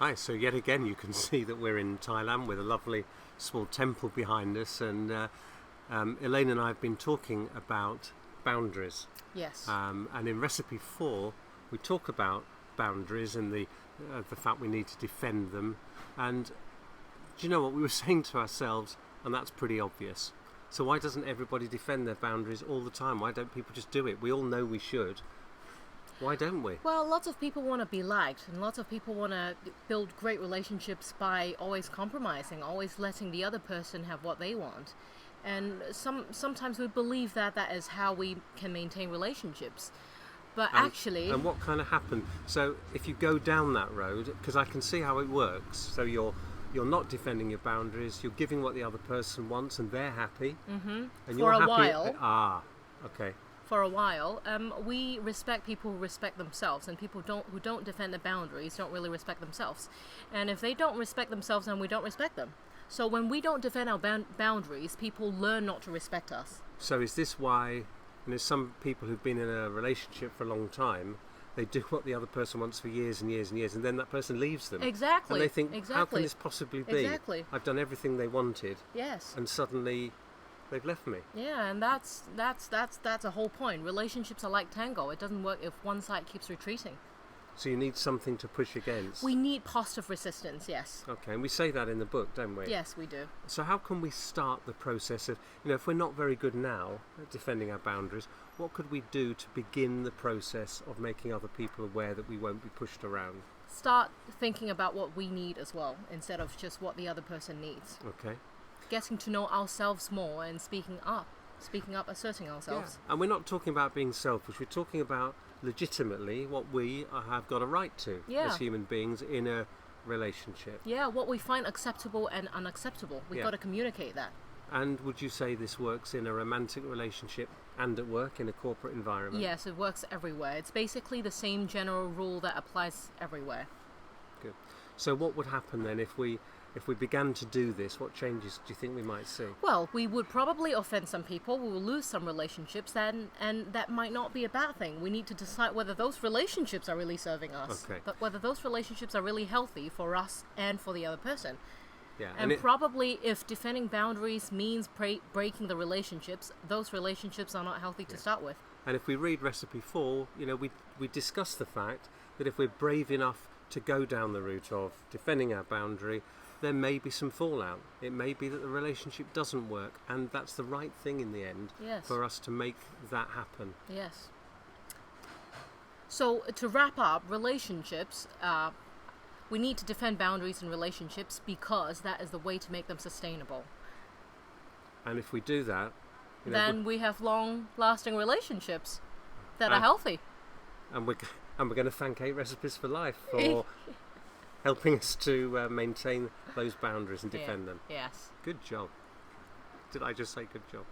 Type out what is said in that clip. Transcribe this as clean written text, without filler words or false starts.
Right, so yet again you can see that we're in Thailand with a lovely small temple behind us, and Elaine and I have been talking about boundaries. Yes. And in recipe 4 we talk about boundaries and the fact we need to defend them. And do you know what we were saying to ourselves? And that's pretty obvious. So why doesn't everybody defend their boundaries all the time? Why don't people just do it? We all know we should. Why don't we? Well, lots of people want to be liked, and lots of people want to build great relationships by always compromising, always letting the other person have what they want. And sometimes we believe that is how we can maintain relationships. But actually... And what kind of happened? So if you go down that road, because I can see how it works, so you're not defending your boundaries, you're giving what the other person wants and they're happy. Mm-hmm. And For you're a happy. while. Okay. For a while, we respect people who respect themselves, and people who don't defend the boundaries don't really respect themselves. And if they don't respect themselves, then we don't respect them. So when we don't defend our boundaries, people learn not to respect us. So is this why, there's some people who've been in a relationship for a long time, they do what the other person wants for years and years and years, and then that person leaves them. Exactly. And they think, how can this possibly be? Exactly. I've done everything they wanted. Yes. And suddenly they've left me. Yeah, and that's a whole point. Relationships are like tango. It doesn't work if one side keeps retreating. So you need something to push against. We need positive resistance, yes. Okay, and we say that in the book, don't we? Yes, we do. So how can we start the process of, if we're not very good now at defending our boundaries, what could we do to begin the process of making other people aware that we won't be pushed around? Start thinking about what we need as well, instead of just what the other person needs. Okay. Getting to know ourselves more and speaking up, asserting ourselves. Yeah. And we're not talking about being selfish, we're talking about legitimately what we have got a right to as human beings in a relationship. Yeah, what we find acceptable and unacceptable. We've got to communicate that. And would you say this works in a romantic relationship and at work, in a corporate environment? Yes, it works everywhere. It's basically the same general rule that applies everywhere. Good. So what would happen then if we began to do this? What changes do you think we might see? Well, we would probably offend some people. We will lose some relationships, and that might not be a bad thing. We need to decide whether those relationships are really serving us, but whether those relationships are really healthy for us and for the other person. Yeah, and probably if defending boundaries means breaking the relationships, those relationships are not healthy to start with. And if we read recipe 4, we discuss the fact that if we're brave enough to go down the route of defending our boundary, there may be some fallout. It may be that the relationship doesn't work, and that's the right thing in the end for us to make that happen. Yes. So to wrap up, relationships, we need to defend boundaries in relationships because that is the way to make them sustainable. And if we do that, then we have long-lasting relationships that are healthy. And we're going to thank 8 Recipes for Life for helping us to maintain those boundaries and defend them. Yes. Good job. Did I just say good job?